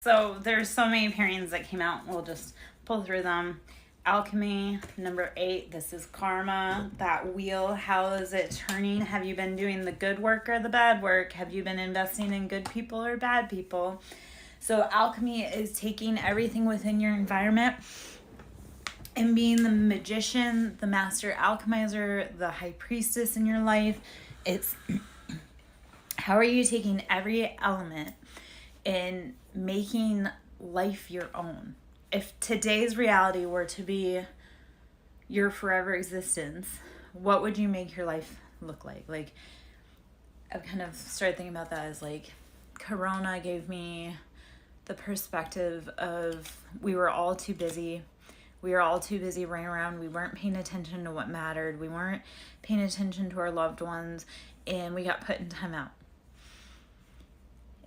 So there's so many pairings that came out. We'll just pull through them. Alchemy, number 8. This is karma. That wheel, how is it turning? Have you been doing the good work or the bad work? Have you been investing in good people or bad people? So alchemy is taking everything within your environment and being the magician, the master alchemizer, the high priestess in your life. It's how are you taking every element and making life your own? If today's reality were to be your forever existence, what would you make your life look like? Like, I've kind of started thinking about that as like, Corona gave me the perspective of we were all too busy. We were all too busy running around. We weren't paying attention to what mattered. We weren't paying attention to our loved ones, and we got put in timeout.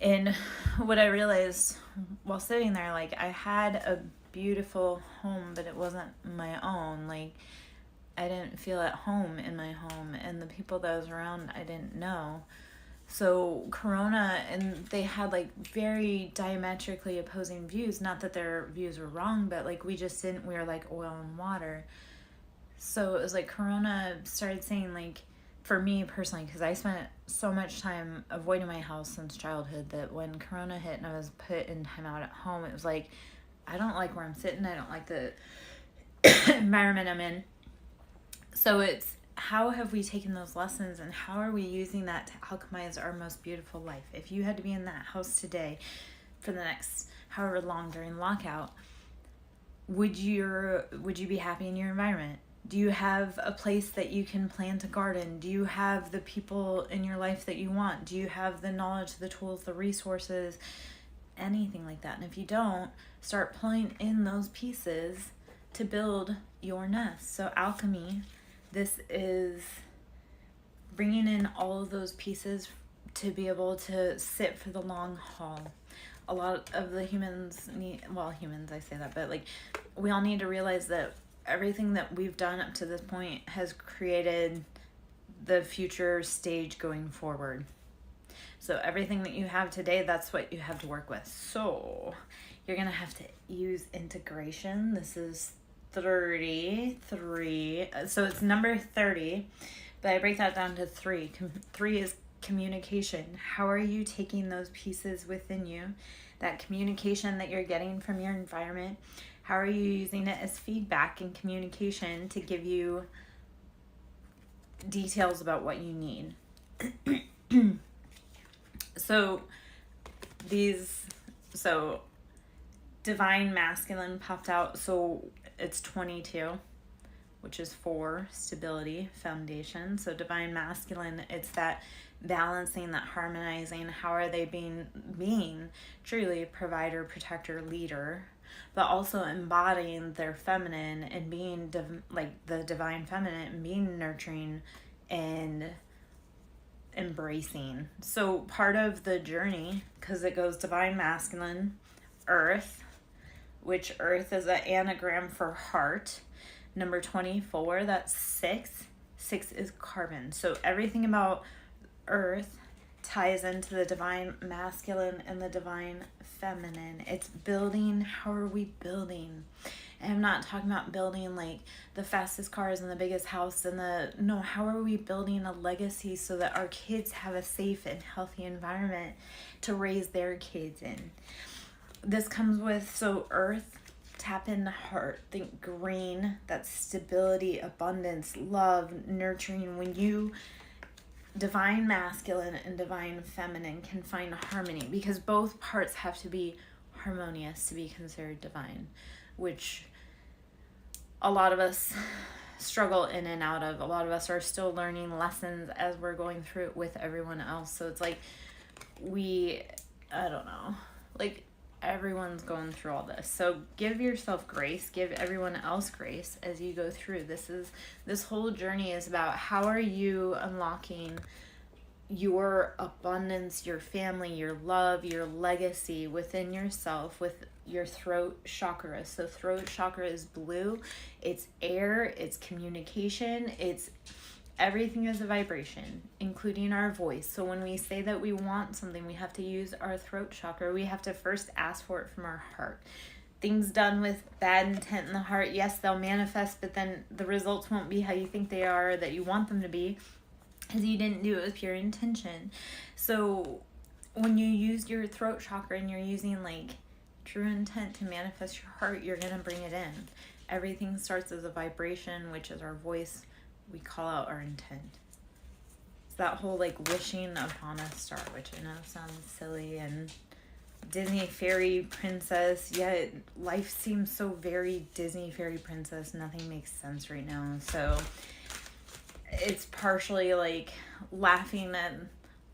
And what I realized while sitting there, like, I had a beautiful home, but it wasn't my own. Like, I didn't feel at home in my home, and the people that I was around, I didn't know. So Corona, and they had like very diametrically opposing views. Not that their views were wrong, but like we were like oil and water. So it was like Corona started saying, like, for me personally, because I spent so much time avoiding my house since childhood, that when Corona hit and I was put in timeout at home, it was like, I don't like where I'm sitting. I don't like the environment I'm in. So it's, how have we taken those lessons and how are we using that to alchemize our most beautiful life? If you had to be in that house today for the next however long during lockout, would you be happy in your environment? Do you have a place that you can plant a garden? Do you have the people in your life that you want? Do you have the knowledge, the tools, the resources, anything like that? And if you don't, start pulling in those pieces to build your nest. So alchemy, this is bringing in all of those pieces to be able to sit for the long haul. A lot of the humans I say that, but like, we all need to realize that everything that we've done up to this point has created the future stage going forward. So everything that you have today, that's what you have to work with. So you're going to have to use integration. This is 33. So it's number 30, but I break that down to 3. 3 is communication. How are you taking those pieces within you, that communication that you're getting from your environment? How are you using it as feedback and communication to give you details about what you need? So divine masculine popped out. So it's 22, which is 4, stability, foundation. So divine masculine, it's that balancing, that harmonizing. How are they being truly provider, protector, leader, but also embodying their feminine and being the divine feminine and being nurturing and embracing. So part of the journey, because it goes divine masculine, earth, which earth is an anagram for heart. Number 24, that's 6. 6 is carbon. So everything about earth ties into the divine masculine and the divine feminine. It's building. How are we building? And I'm not talking about building like the fastest cars and the biggest house and no, how are we building a legacy so that our kids have a safe and healthy environment to raise their kids in? This comes with, so earth, tap into heart, think green, that's stability, abundance, love, nurturing. When you divine masculine and divine feminine can find harmony, because both parts have to be harmonious to be considered divine, which a lot of us struggle in and out of. A lot of us are still learning lessons as we're going through it with everyone else. So it's like I don't know, like everyone's going through all this. So give yourself grace, give everyone else grace as you go through. This whole journey is about how are you unlocking your abundance, your family, your love, your legacy within yourself with your throat chakra. So throat chakra is blue. It's air, it's communication, it's Everything is a vibration, including our voice. So when we say that we want something, we have to use our throat chakra. We have to first ask for it from our heart. Things done with bad intent in the heart, yes, they'll manifest, but then the results won't be how you think they are, or that you want them to be, because you didn't do it with pure intention. So when you use your throat chakra and you're using like true intent to manifest your heart, you're going to bring it in. Everything starts as a vibration, which is our voice. We call out our intent. It's that whole like wishing upon a star, which I know sounds silly and Disney fairy princess, yet life seems so very Disney fairy princess. Nothing makes sense right now. So it's partially like laughing at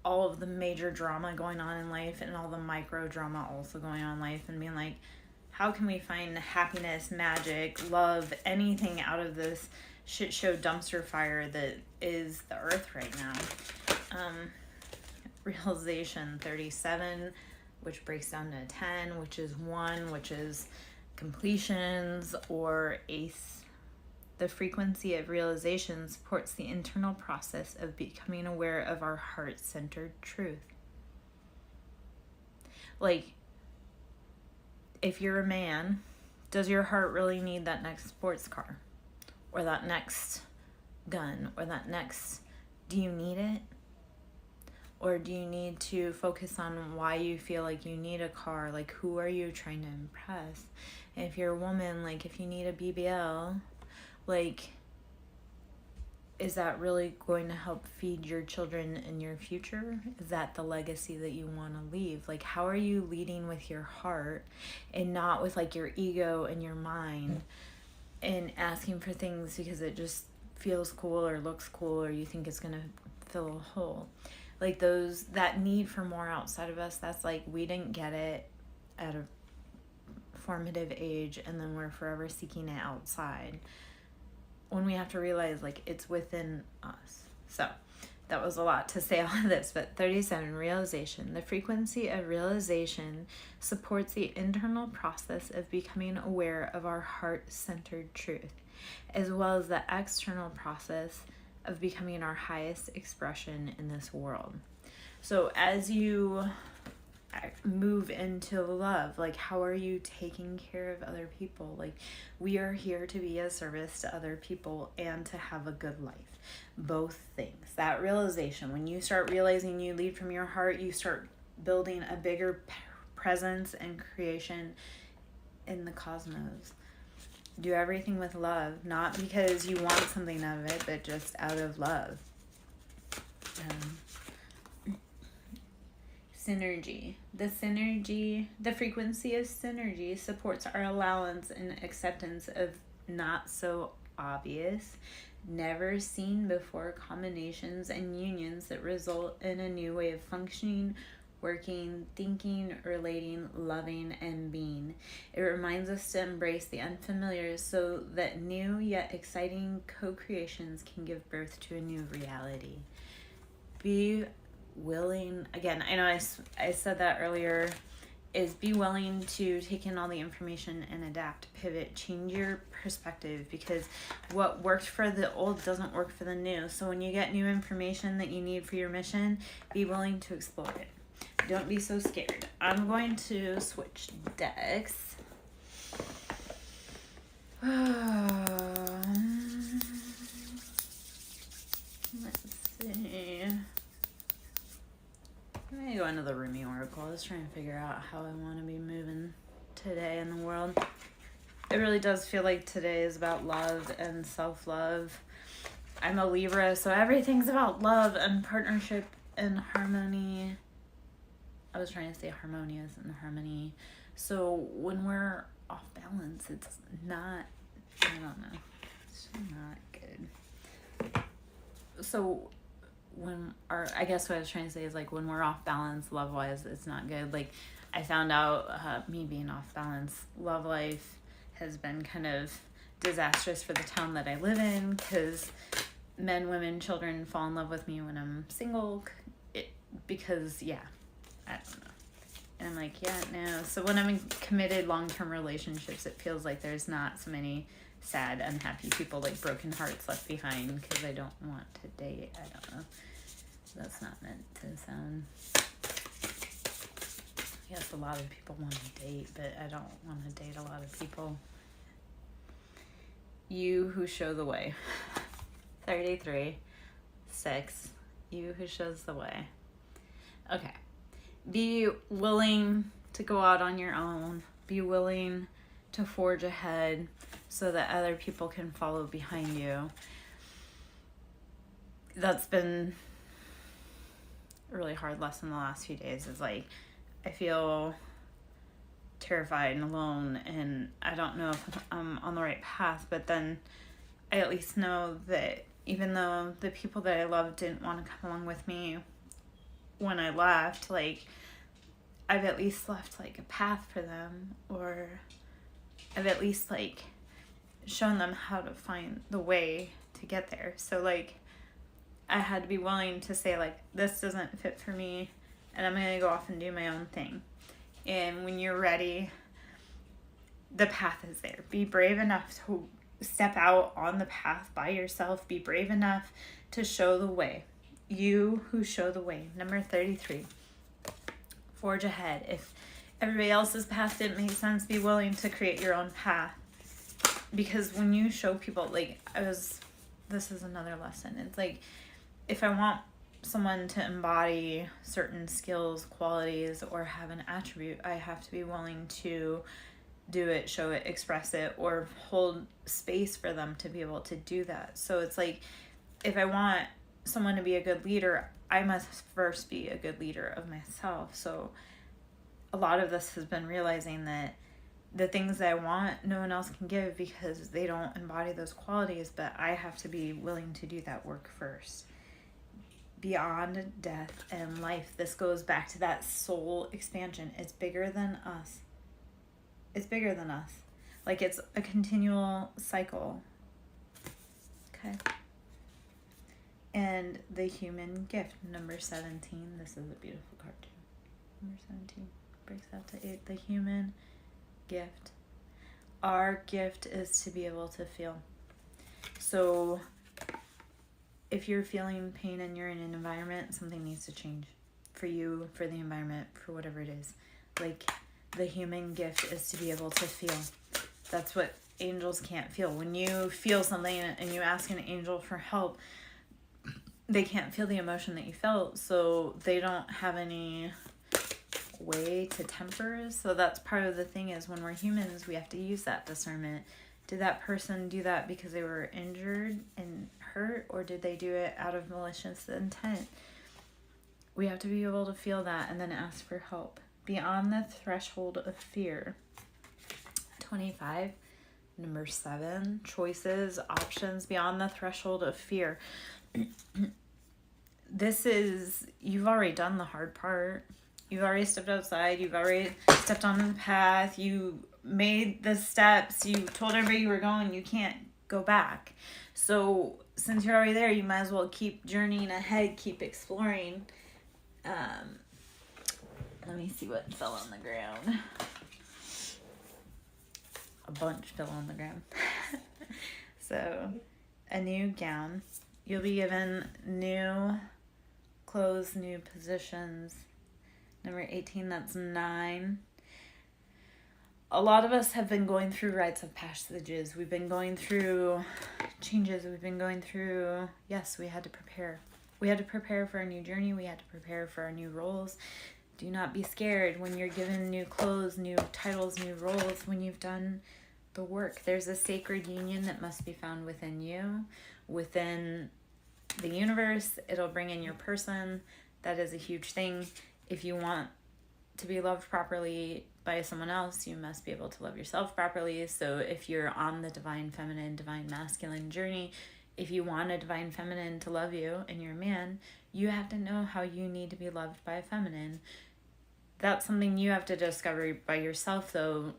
all of the major drama going on in life and all the micro drama also going on in life, and being like, how can we find happiness, magic, love, anything out of this shit show dumpster fire that is the earth right now? Realization 37, which breaks down to 10, which is 1, which is completions, or ACE. The frequency of realization supports the internal process of becoming aware of our heart-centered truth. Like, if you're a man, does your heart really need that next sports car? Or that next gun? Or that next... Do you need it? Or do you need to focus on why you feel like you need a car? Like, who are you trying to impress? And if you're a woman, like, if you need a BBL, like, is that really going to help feed your children in your future? Is that the legacy that you want to leave? Like, how are you leading with your heart and not with, like, your ego and your mind and asking for things because it just feels cool or looks cool or you think it's going to fill a hole? Like that need for more outside of us, that's like we didn't get it at a formative age and then we're forever seeking it outside, when we have to realize like it's within us. So that was a lot to say all of this, but 37, realization. The frequency of realization supports the internal process of becoming aware of our heart-centered truth, as well as the external process of becoming our highest expression in this world. So as you move into love, like, how are you taking care of other people? Like, we are here to be a service to other people and to have a good life. Both things. That realization, when you start realizing you lead from your heart, you start building a bigger presence and creation in the cosmos. Do everything with love, not because you want something out of it, but just out of love. Synergy. The frequency of synergy supports our allowance and acceptance of not so obvious, never seen before combinations and unions that result in a new way of functioning, working, thinking, relating, loving, and being. It reminds us to embrace the unfamiliar so that new yet exciting co-creations can give birth to a new reality. Be willing, again, I know I said that earlier, is be willing to take in all the information and adapt, pivot, change your perspective, because what worked for the old doesn't work for the new. So when you get new information that you need for your mission, be willing to explore it. Don't be so scared. I'm going to switch decks. Let's see. I'm going to go into the Rumi Oracle. I was trying to figure out how I want to be moving today in the world. It really does feel like today is about love and self-love. I'm a Libra, so everything's about love and partnership and harmony. I was trying to say harmonious and harmony. So when we're off balance, it's not, I don't know, it's not good. So when I guess what I was trying to say is like when we're off balance love-wise, it's not good. Like I found out me being off balance love life has been kind of disastrous for the town that I live in, because men, women, children fall in love with me when I'm single. Because, yeah, I don't know. And I'm like, yeah, no. So when I'm in committed long-term relationships, it feels like there's not so many sad, unhappy people, like broken hearts left behind, because I don't want to date. I don't know. That's not meant to sound... Yes, a lot of people want to date, but I don't want to date a lot of people. You who show the way. 33, 6. You who shows the way. Okay. Be willing to go out on your own. Be willing to forge ahead so that other people can follow behind you. That's been a really hard lesson the last few days. Is like, I feel terrified and alone, and I don't know if I'm on the right path, but then I at least know that even though the people that I loved didn't want to come along with me when I left, like, I've at least left, like, a path for them, or I've at least, like, shown them how to find the way to get there. So, like, I had to be willing to say, like, this doesn't fit for me, and I'm going to go off and do my own thing. And when you're ready, the path is there. Be brave enough to step out on the path by yourself. Be brave enough to show the way. You who show the way. Number 33. Forge ahead. If everybody else's path didn't make sense, be willing to create your own path. Because when you show people, like, this is another lesson. It's like, if I want someone to embody certain skills, qualities, or have an attribute, I have to be willing to do it, show it, express it, or hold space for them to be able to do that. So it's like, if I want someone to be a good leader, I must first be a good leader of myself. So a lot of this has been realizing that the things that I want, no one else can give because they don't embody those qualities, but I have to be willing to do that work first. Beyond death and life. This goes back to that soul expansion. It's bigger than us. It's bigger than us. Like, it's a continual cycle. Okay. And the human gift, number 17. This is a beautiful card too. Number 17 breaks out to 8. The human gift. Our gift is to be able to feel. So if you're feeling pain and you're in an environment, something needs to change for you, for the environment, for whatever it is. Like, the human gift is to be able to feel. That's what angels can't feel. When you feel something and you ask an angel for help, they can't feel the emotion that you felt, so they don't have any way to temper. So that's part of the thing, is when we're humans, we have to use that discernment. Did that person do that because they were injured and hurt, or did they do it out of malicious intent? We have to be able to feel that and then ask for help. Beyond the threshold of fear. 25, number 7, choices, options, beyond the threshold of fear. This is, you've already done the hard part. You've already stepped outside. You've already stepped onto the path. You made the steps. You told everybody you were going. You can't go back. So since you're already there, you might as well keep journeying ahead, keep exploring. Let me see what fell on the ground. A bunch fell on the ground. So, a new gown. You'll be given new clothes, new positions. Number 18, that's 9. A lot of us have been going through rites of passages. We've been going through changes. We've been going through, yes, we had to prepare. We had to prepare for a new journey. We had to prepare for our new roles. Do not be scared when you're given new clothes, new titles, new roles, when you've done the work. There's a sacred union that must be found within you, within the universe. It'll bring in your person. That is a huge thing. If you want to be loved properly by someone else, you must be able to love yourself properly. So if you're on the divine feminine, divine masculine journey, if you want a divine feminine to love you and you're a man, you have to know how you need to be loved by a feminine. That's something you have to discover by yourself, though,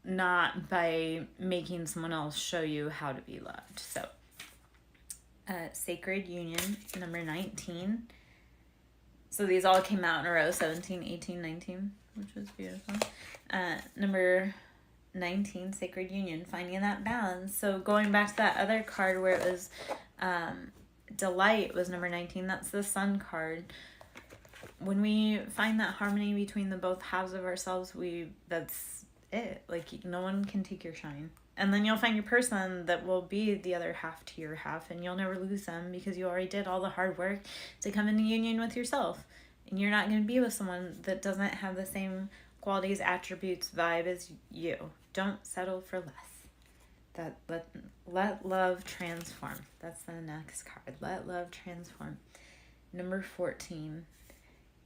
not by making someone else show you how to be loved. So, sacred union, number 19. So these all came out in a row, 17, 18, 19. which was beautiful. Number 19, Sacred Union, finding that balance. So going back to that other card where it was Delight was number 19. That's the Sun card. When we find that harmony between the both halves of ourselves, that's it. Like, no one can take your shine. And then you'll find your person that will be the other half to your half, and you'll never lose them because you already did all the hard work to come into union with yourself. And you're not going to be with someone that doesn't have the same qualities, attributes, vibe as you. Don't settle for less. Let love transform. That's the next card. Let love transform. Number 14.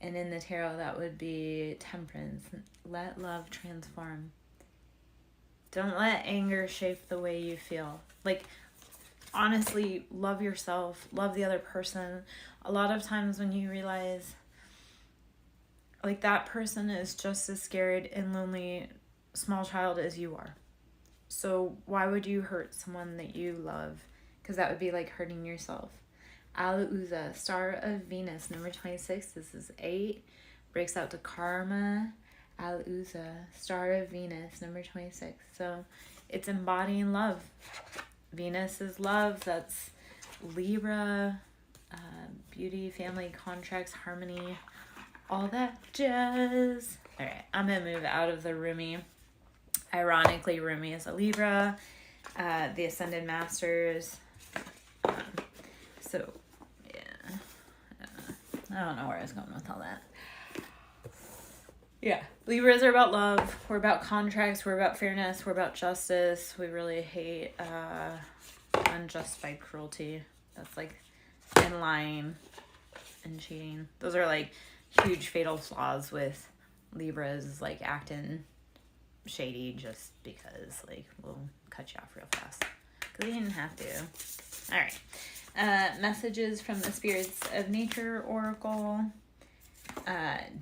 And in the tarot, that would be Temperance. Let love transform. Don't let anger shape the way you feel. Like, honestly, love yourself. Love the other person. A lot of times when you realize, like, that person is just as scared and lonely, small child as you are. So why would you hurt someone that you love? Because that would be like hurting yourself. Alauza, Star of Venus, number 26. This is 8. Breaks out to Karma. Alauza, Star of Venus, number 26. So it's embodying love. Venus is love. That's Libra, beauty, family, contracts, harmony, all that jazz. All right, I'm going to move out of the Rumi. Ironically, Rumi is a Libra, the Ascended Masters. So, yeah. I don't know where I was going with all that. Yeah. Libras are about love. We're about contracts. We're about fairness. We're about justice. We really hate unjustified cruelty. That's like, and lying and cheating. Those are like huge fatal flaws with Libras, like acting shady just because, like, we'll cut you off real fast because you didn't have to. All right. Messages from the Spirits of Nature Oracle.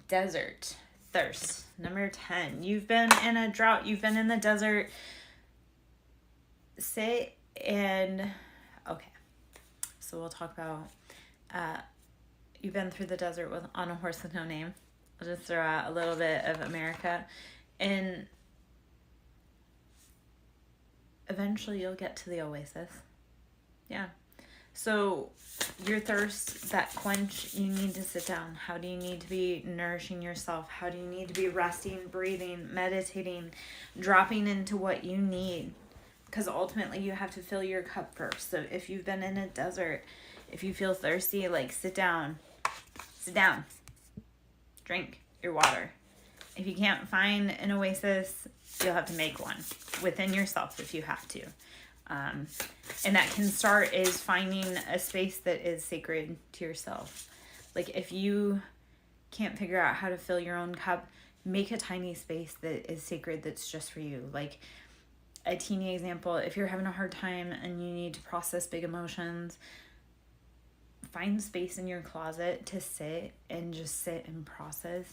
Desert. Thirst. Number 10. You've been in a drought. You've been in the desert. Okay. So we'll talk about, you've been through the desert on a horse with no name. I'll just throw out a little bit of America. And eventually you'll get to the oasis. Yeah. So your thirst, that quench, you need to sit down. How do you need to be nourishing yourself? How do you need to be resting, breathing, meditating, dropping into what you need? Because ultimately you have to fill your cup first. So if you've been in a desert, if you feel thirsty, like, sit down. Sit down. Drink your water. If you can't find an oasis, you'll have to make one within yourself if you have to. And that can start is finding a space that is sacred to yourself. Like, if you can't figure out how to fill your own cup, make a tiny space that is sacred that's just for you. Like, a teeny example, if you're having a hard time and you need to process big emotions, find space in your closet to sit and process.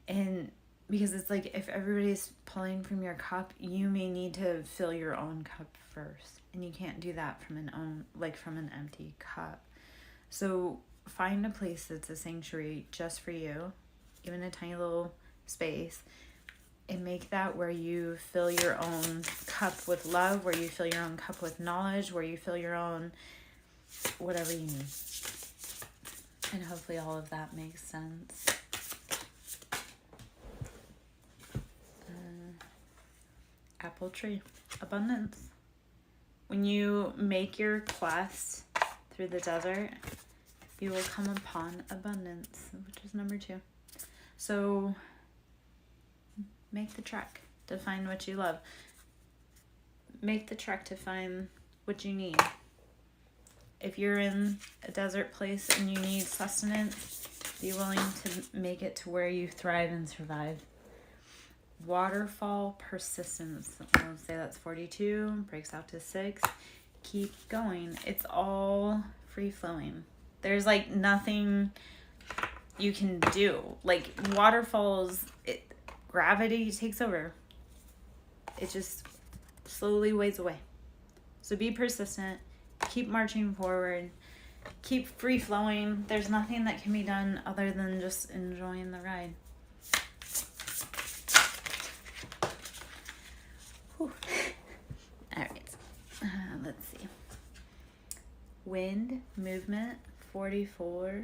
And because it's like, if everybody's pulling from your cup, you may need to fill your own cup first. And you can't do that from an empty cup. So find a place that's a sanctuary just for you, even a tiny little space, and make that where you fill your own cup with love, where you fill your own cup with knowledge, where you fill your own whatever you need. And hopefully all of that makes sense. Apple tree. Abundance. When you make your quest through the desert, you will come upon abundance, which is number 2. So make the trek to find what you love. Make the trek to find what you need. If you're in a desert place and you need sustenance, be willing to make it to where you thrive and survive. Waterfall persistence. I'll say that's 42. Breaks out to 6. Keep going. It's all free flowing. There's like nothing you can do. Like waterfalls, gravity takes over. It just slowly ways away. So be persistent. Keep marching forward. Keep free flowing. There's nothing that can be done other than just enjoying the ride. let's see. Wind, movement, 44.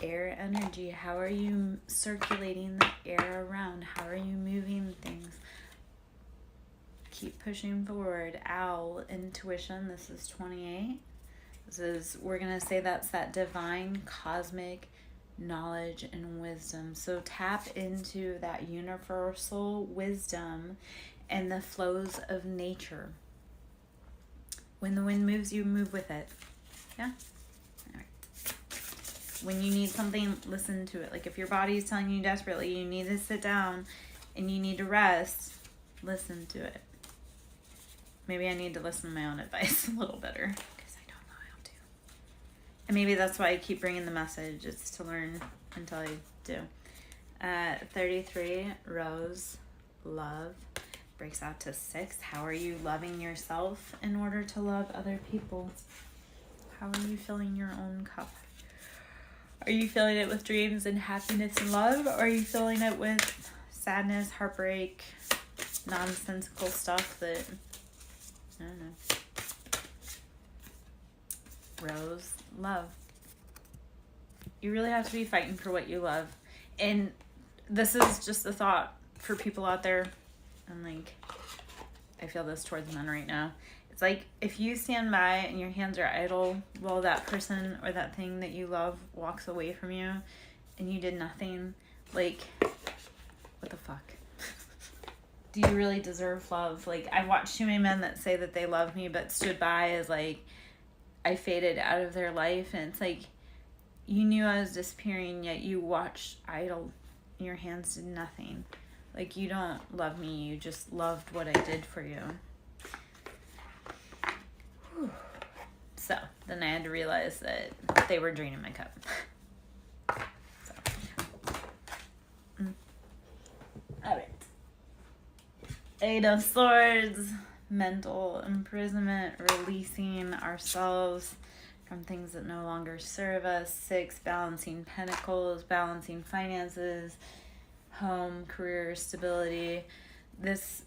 Air energy. How are you circulating the air around? How are you moving things? Keep pushing forward. Owl, intuition. This is 28. This is, we're going to say that's that divine cosmic knowledge and wisdom. So tap into that universal wisdom and the flows of nature. When the wind moves, you move with it. Yeah? All right. When you need something, listen to it. Like if your body is telling you desperately you need to sit down and you need to rest, listen to it. Maybe I need to listen to my own advice a little better because I don't know how to. And maybe that's why I keep bringing the message. It's to learn until I do. 33, Rose, love. Breaks out to 6. How are you loving yourself in order to love other people? How are you filling your own cup? Are you filling it with dreams and happiness and love? Or are you filling it with sadness, heartbreak, nonsensical stuff that, I don't know. Rose, love. You really have to be fighting for what you love. And this is just a thought for people out there. And like, I feel this towards men right now. It's like if you stand by and your hands are idle while that person or that thing that you love walks away from you and you did nothing, like, what the fuck? Do you really deserve love? Like, I've watched too many men that say that they love me but stood by as like I faded out of their life, and it's like you knew I was disappearing yet you watched idle and your hands did nothing. Like, you don't love me, you just loved what I did for you. Whew. So, then I had to realize that they were draining my cup. So. Alright. 8 of Swords, mental imprisonment, releasing ourselves from things that no longer serve us. 6, balancing pentacles, balancing finances, home, career, stability. This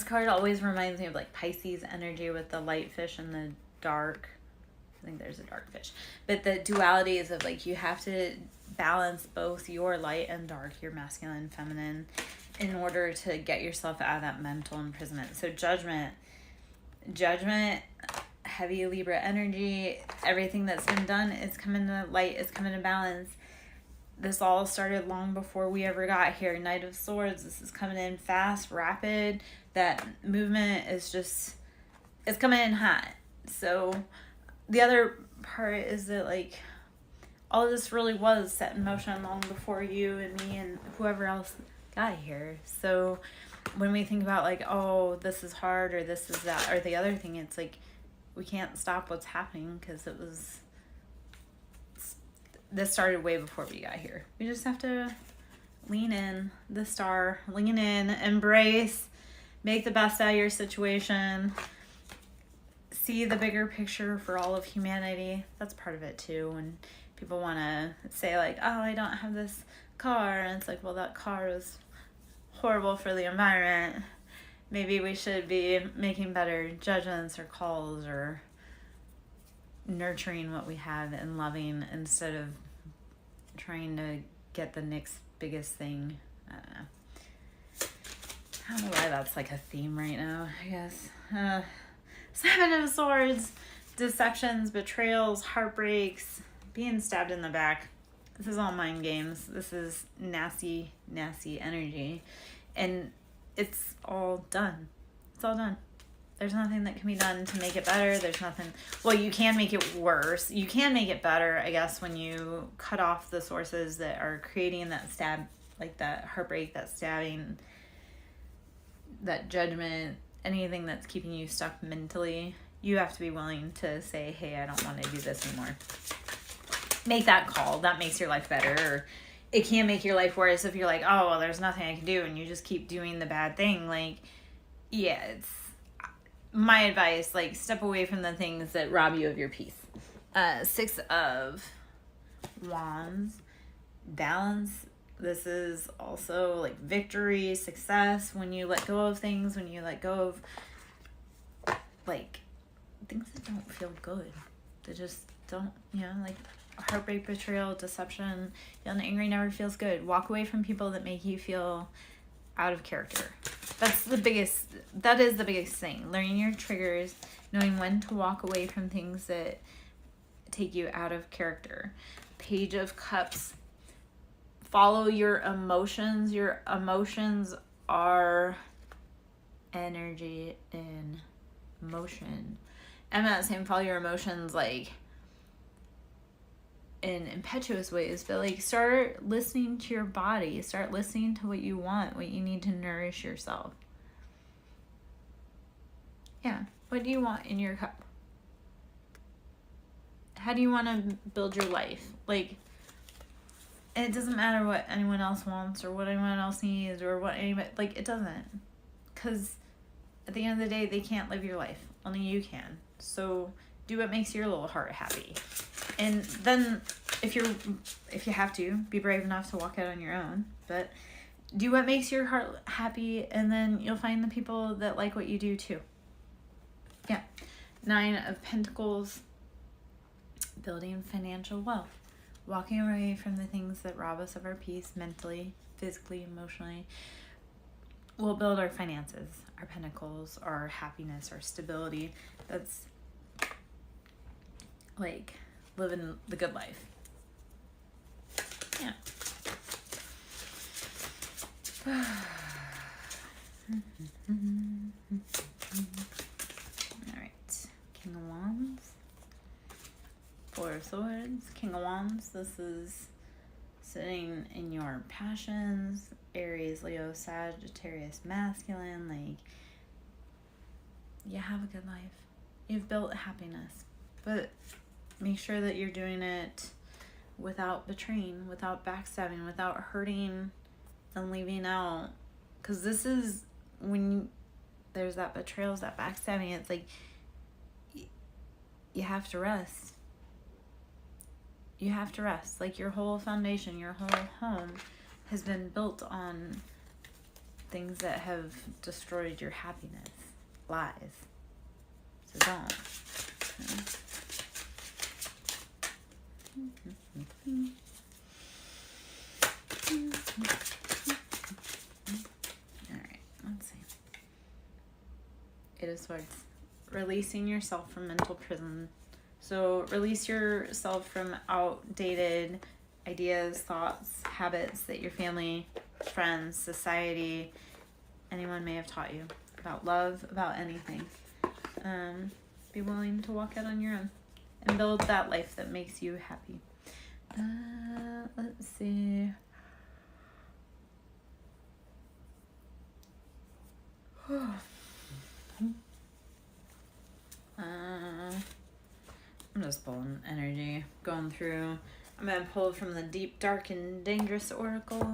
card always reminds me of like Pisces energy with the light fish and the dark. I think there's a dark fish. But the duality is of like you have to balance both your light and dark, your masculine and feminine, in order to get yourself out of that mental imprisonment. So judgment, heavy Libra energy, everything that's been done is coming to light, is coming to balance. This all started long before we ever got here. Knight of Swords, this is coming in fast, rapid. That movement is just, it's coming in hot. So the other part is that like all of this really was set in motion long before you and me and whoever else got here. So when we think about like, oh, this is hard or this is that or the other thing, it's like we can't stop what's happening because this started way before we got here. We just have to lean in, the star, lean in, embrace, make the best out of your situation, see the bigger picture for all of humanity. That's part of it too. And people want to say like, oh, I don't have this car. And it's like, well, that car was horrible for the environment. Maybe we should be making better judgments or calls or nurturing what we have and loving instead of trying to get the next biggest thing. I don't know why that's like a theme right now, I guess. 7 of Swords, deceptions, betrayals, heartbreaks, being stabbed in the back. This is all mind games. This is nasty, nasty energy. And it's all done. It's all done. There's nothing that can be done to make it better. There's nothing. Well, you can make it worse. You can make it better, I guess, when you cut off the sources that are creating that stab, like that heartbreak, that stabbing, that judgment, anything that's keeping you stuck mentally. You have to be willing to say, hey, I don't want to do this anymore. Make that call. That makes your life better. Or it can make your life worse if you're like, oh, well, there's nothing I can do, and you just keep doing the bad thing. Like, yeah, it's my advice, like, step away from the things that rob you of your peace. 6 of Wands, balance. This is also like victory, success, when you let go of things, when you let go of like things that don't feel good. They just don't, like heartbreak, betrayal, deception, feeling angry never feels good. Walk away from people that make you feel out of character. That is the biggest thing. Learning your triggers, knowing when to walk away from things that take you out of character. Page of Cups. Follow your emotions. Your emotions are energy in motion. I'm not saying follow your emotions like in impetuous ways, but like start listening to your body. Start listening to what you want, what you need to nourish yourself. Yeah. What do you want in your cup? How do you want to build your life? Like, it doesn't matter what anyone else wants or what anyone else needs or what anybody, like, it doesn't. Because at the end of the day, they can't live your life. Only you can. So do what makes your little heart happy. And then if you have to, be brave enough to walk out on your own. But do what makes your heart happy, and then you'll find the people that like what you do too. Yeah. 9 of Pentacles. Building financial wealth. Walking away from the things that rob us of our peace mentally, physically, emotionally. Will build our finances, our pentacles, our happiness, our stability. That's like living the good life. Yeah. All right. King of Wands. 4 of Swords. King of Wands. This is sitting in your passions. Aries, Leo, Sagittarius, masculine. Like, you have a good life. You've built happiness. But make sure that you're doing it without betraying, without backstabbing, without hurting and leaving out. Because this is when there's that betrayal, that backstabbing. It's like you have to rest. You have to rest. Like, your whole foundation, your whole home has been built on things that have destroyed your happiness. Lies. So don't. Alright, let's see. 8 of Swords. Releasing yourself from mental prison. So release yourself from outdated ideas, thoughts, habits that your family, friends, society, anyone may have taught you about love, about anything. Be willing to walk out on your own and build that life that makes you happy. Let's see. I'm just pulling energy, going through. I'm going to pull from the Deep, Dark, and Dangerous Oracle.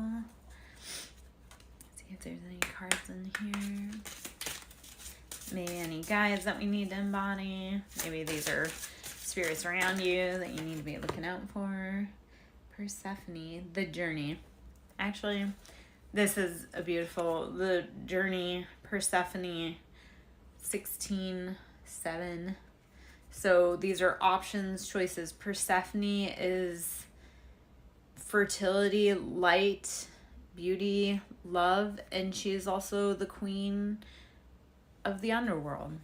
See if there's any cards in here. Maybe any guides that we need to embody. Maybe these are spirits around you that you need to be looking out for. Persephone, the journey. Actually, this is a beautiful, the journey, Persephone, 16:7. So these are options, choices. Persephone is fertility, light, beauty, love, and she is also the queen of the underworld.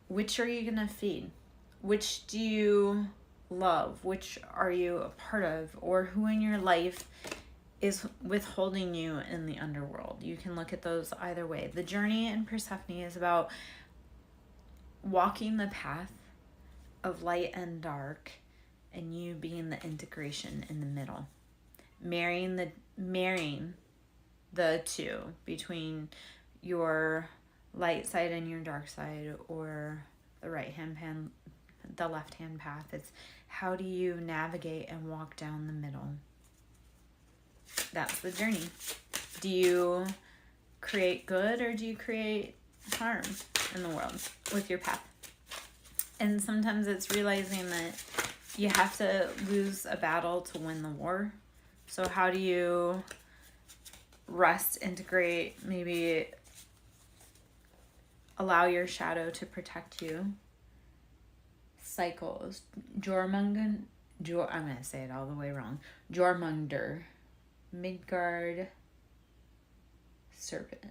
Which are you going to feed? Which do you love? Which are you a part of? Or who in your life is withholding you in the underworld? You can look at those either way. The journey in Persephone is about walking the path of light and dark, and you being the integration in the middle. Marrying the two between your light side and your dark side, or the the left hand path. It's how do you navigate and walk down the middle? That's the journey. Do you create good or do you create harm in the world with your path? And sometimes it's realizing that you have to lose a battle to win the war. So how do you rest, integrate, maybe Allow your shadow to protect you. Cycles. I'm going to say it all the way wrong. Jormungandr. Midgard. Serpent.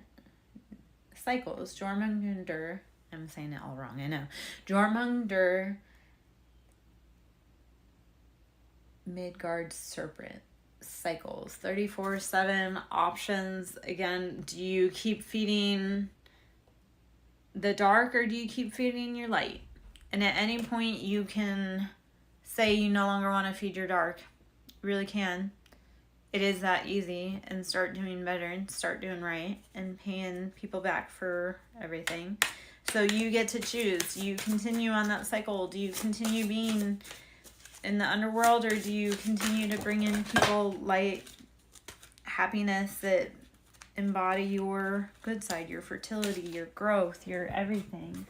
Cycles. Jormungandr. I'm saying it all wrong, I know. Jormungandr. Midgard Serpent. Cycles. 34/7 options. Again, do you keep feeding the dark or do you keep feeding your light? And at any point you can say you no longer want to feed your dark. You really can. It is that easy, and start doing better and start doing right and paying people back for everything. So you get to choose. Do you continue on that cycle? Do you continue being in the underworld, or do you continue to bring in people light, happiness that embody your good side, your fertility, your growth, your everything?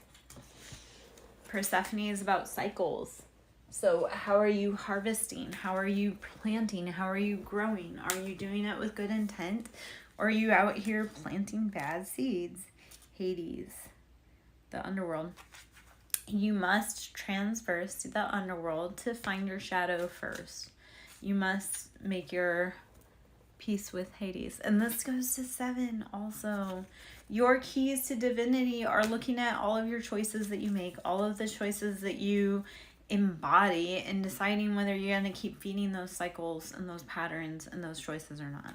Persephone is about cycles. So how are you harvesting? How are you planting? How are you growing? Are you doing it with good intent? Or are you out here planting bad seeds? Hades, the underworld. You must transverse to the underworld to find your shadow first. You must make your peace with Hades. And this goes to 7 also. Your keys to divinity are looking at all of your choices that you make, all of the choices that you embody, and deciding whether you're going to keep feeding those cycles and those patterns and those choices or not.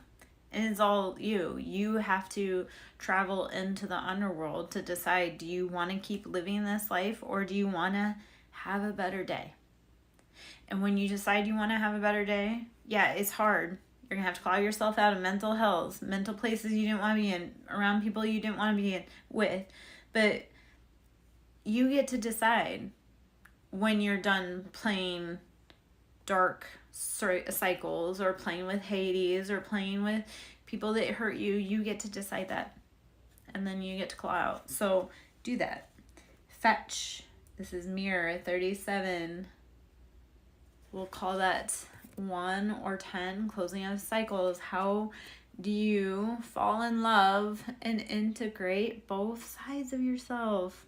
And it's all you. You have to travel into the underworld to decide, do you want to keep living this life or do you want to have a better day? And when you decide you want to have a better day, yeah, it's hard. You're going to have to claw yourself out of mental hells, mental places you didn't want to be in, around people you didn't want to be in with. But you get to decide when you're done playing dark cycles or playing with Hades or playing with people that hurt you. You get to decide that. And then you get to claw out. So do that. Fetch. This is mirror 37. We'll call that 1 or 10, closing of cycles. How do you fall in love and integrate both sides of yourself?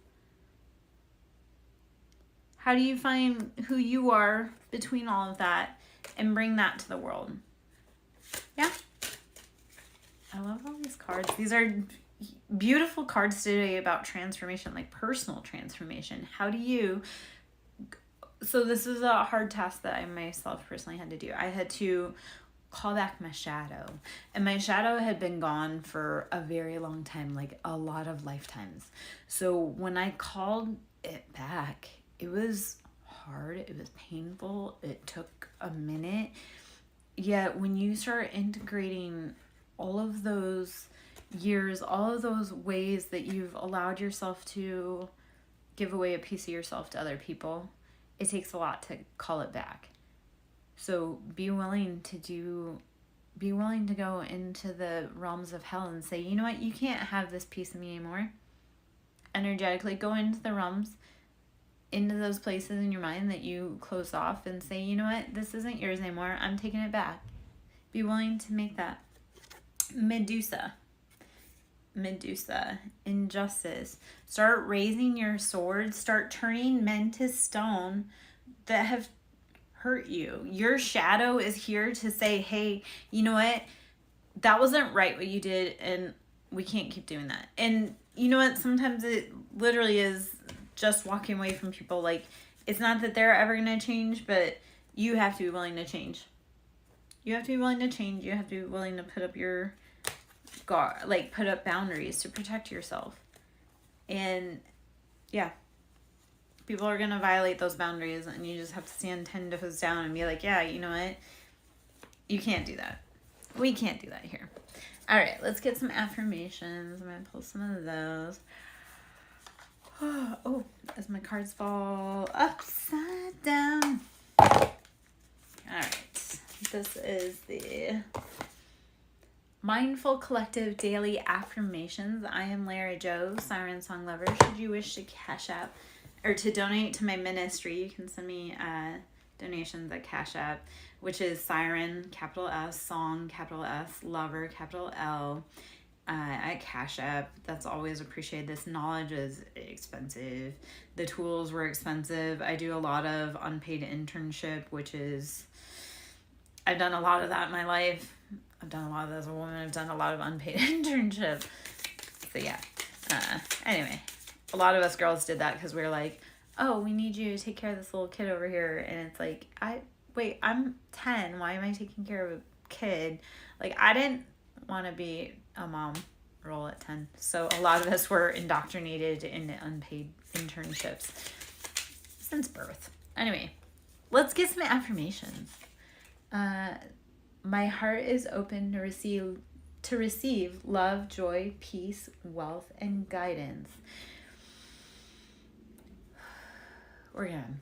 How do you find who you are between all of that and bring that to the world? Yeah. I love all these cards. These are beautiful cards today about transformation, like personal transformation. How do you... So this is a hard task that I myself personally had to do. I had to call back my shadow. And my shadow had been gone for a very long time, like a lot of lifetimes. So when I called it back, it was hard. It was painful. It took a minute. Yet when you start integrating all of those years, all of those ways that you've allowed yourself to give away a piece of yourself to other people, it takes a lot to call it back. So be willing to go into the realms of hell and say, you know what, you can't have this piece of me anymore. Energetically go into the realms, into those places in your mind that you closed off, and say, you know what, this isn't yours anymore. I'm taking it back. Be willing to make that. Medusa, injustice. Start raising your sword. Start turning men to stone that have hurt you. Your shadow is here to say, hey, you know what? That wasn't right what you did, and we can't keep doing that. And you know what? Sometimes it literally is just walking away from people. Like, it's not that they're ever going to change, but you have to be willing to change. You have to be willing to change. You have to be willing to put up your guard, like put up boundaries to protect yourself. And yeah, people are going to violate those boundaries, and you just have to stand 10 toes down and be like, yeah, you know what? You can't do that. We can't do that here. All right, let's get some affirmations. I'm going to pull some of those. Oh, as my cards fall upside down. All right, this is the Mindful Collective Daily Affirmations. I am Lara Joe, SirenSong Lover. Should you wish to Cash App or to donate to my ministry, you can send me donations at Cash App, which is Siren, capital S, Song, capital S, Lover, capital L. at Cash App. That's always appreciated. This knowledge is expensive. The tools were expensive. I do a lot of unpaid internship, which is, I've done a lot of that in my life. I've done a lot of that as a woman. I've done a lot of unpaid internship. So yeah. Anyway, a lot of us girls did that because we were like, oh, we need you to take care of this little kid over here. And it's like, I'm 10. Why am I taking care of a kid? Like, I didn't want to be a mom role at 10. So a lot of us were indoctrinated into unpaid internships since birth. Anyway, let's get some affirmations. My heart is open to receive love, joy, peace, wealth, and guidance. We're good.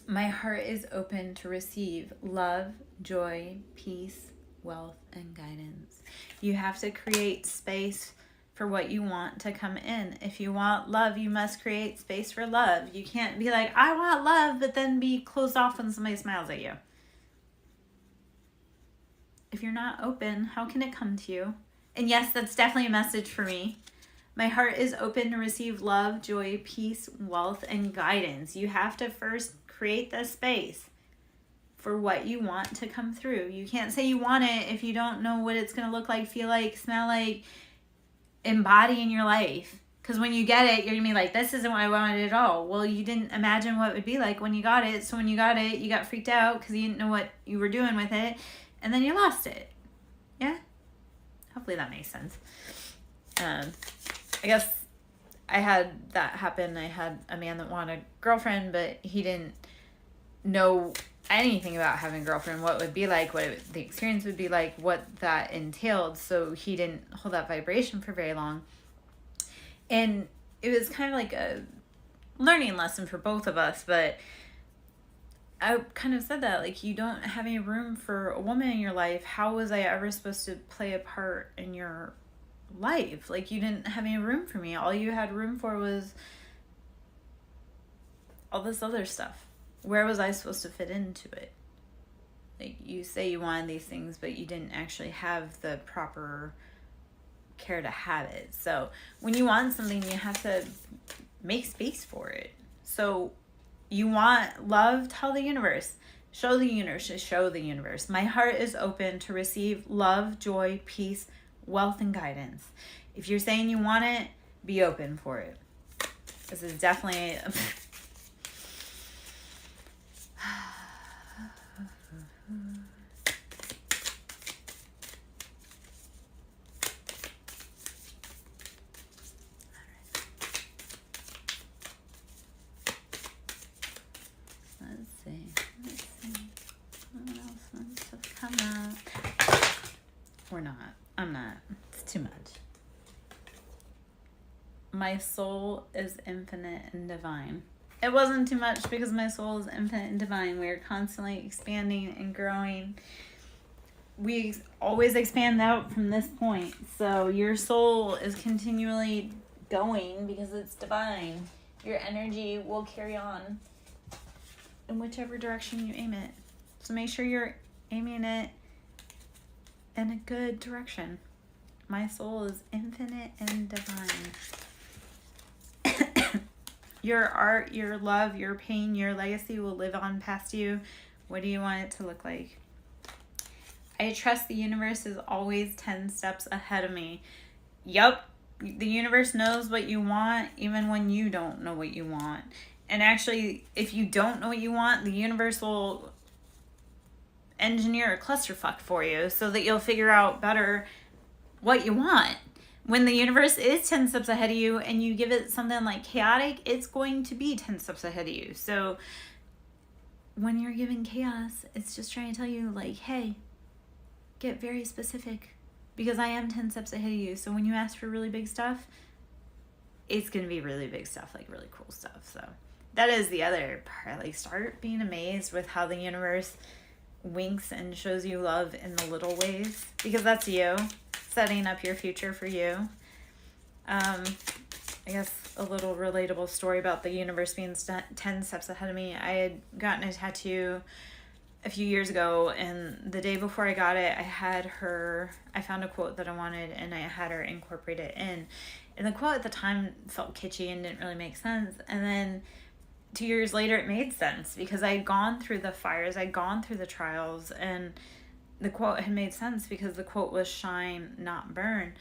My heart is open to receive love, joy, peace, wealth, and guidance. You have to create space for what you want to come in. If you want love, you must create space for love. You can't be like, I want love, but then be closed off when somebody smiles at you. If you're not open, how can it come to you? And yes, that's definitely a message for me. My heart is open to receive love, joy, peace, wealth, and guidance. You have to first create the space for what you want to come through. You can't say you want it if you don't know what it's going to look like, feel like, smell like, embody in your life. Because when you get it, you're going to be like, this isn't what I wanted at all. Well, you didn't imagine what it would be like when you got it. So when you got it, you got freaked out because you didn't know what you were doing with it. And then you lost it. Yeah? Hopefully that makes sense. I guess I had that happen. I had a man that wanted a girlfriend, but he didn't know anything about having a girlfriend, what it would be like, the experience would be like, what that entailed. So he didn't hold that vibration for very long. And it was kind of like a learning lesson for both of us, but I kind of said that, like, you don't have any room for a woman in your life. How was I ever supposed to play a part in your life? Like, you didn't have any room for me. All you had room for was all this other stuff. Where was I supposed to fit into it? Like, you say you wanted these things, but you didn't actually have the proper care to have it. So when you want something, you have to make space for it. So you want love, tell the universe. Show the universe. My heart is open to receive love, joy, peace, wealth, and guidance. If you're saying you want it, be open for it. This is definitely I'm not. It's too much. My soul is infinite and divine. It wasn't too much because my soul is infinite and divine. We are constantly expanding and growing. We always expand out from this point. So your soul is continually going because it's divine. Your energy will carry on in whichever direction you aim it. So make sure you're aiming it in a good direction. My soul is infinite and divine. Your art, your love, your pain, your legacy will live on past you. What do you want it to look like? I trust the universe is always 10 steps ahead of me. Yup, the universe knows what you want even when you don't know what you want. And actually, if you don't know what you want, the universe will engineer a clusterfuck for you so that you'll figure out better what you want. When the universe is 10 steps ahead of you and you give it something like chaotic, it's going to be 10 steps ahead of you. So when you're given chaos, it's just trying to tell you, like, hey, get very specific because I am 10 steps ahead of you. So when you ask for really big stuff, it's going to be really big stuff, like really cool stuff. So that is the other part. Like, start being amazed with how the universe winks and shows you love in the little ways, because that's you setting up your future for you. I guess a little relatable story about the universe being 10 steps ahead of me. I had gotten a tattoo a few years ago, and the day before I got it, I found a quote that I wanted, and I had her incorporate it in. And the quote at the time felt kitschy and didn't really make sense. And then 2 years later, it made sense because I had gone through the fires, I'd gone through the trials, and the quote had made sense because the quote was shine, not burn.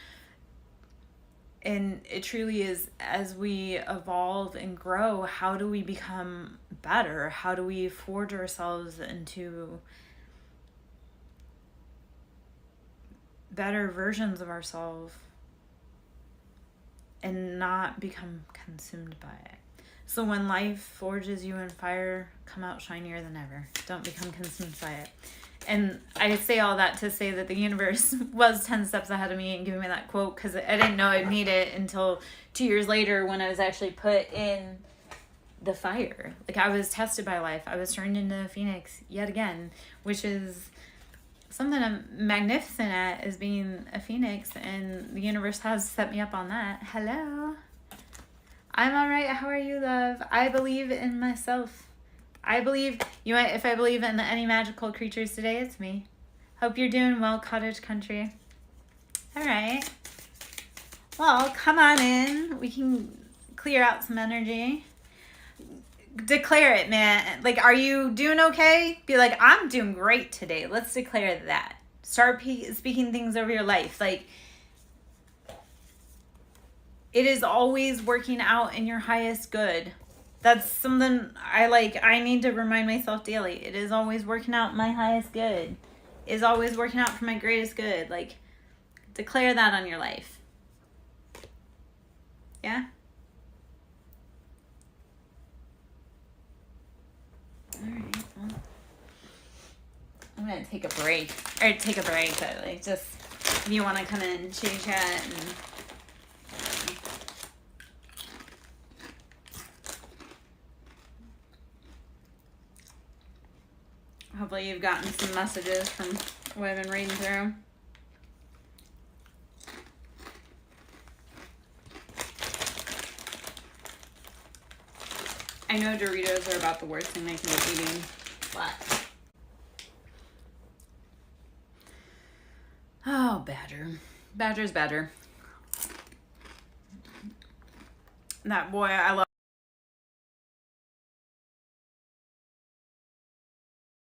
And it truly is, as we evolve and grow, how do we become better? How do we forge ourselves into better versions of ourselves and not become consumed by it? So when life forges you in fire, come out shinier than ever. Don't become consumed by it. And I say all that to say that the universe was 10 steps ahead of me and giving me that quote, because I didn't know I'd need it until 2 years later when I was actually put in the fire. Like, I was tested by life. I was turned into a phoenix yet again, which is something I'm magnificent at, is being a phoenix, and the universe has set me up on that. Hello. I'm all right. How are you, love? I believe in myself. I believe, if I believe in any magical creatures today, it's me. Hope you're doing well, Cottage Country. All right. Well, come on in. We can clear out some energy. Declare it, man. Like, are you doing okay? Be like, I'm doing great today. Let's declare that. Start speaking things over your life. Like, it is always working out in your highest good. That's something I need to remind myself daily. It is always working out my highest good. It is always working out for my greatest good. Like, declare that on your life. Yeah? Alright, well, I'm going to take a break. Or take a break, but like, just, if you want to come in and chit chat and... Hopefully you've gotten some messages from what I've been reading through. I know Doritos are about the worst thing I can be eating, but... Oh, Badger. Badger's better. That boy, I love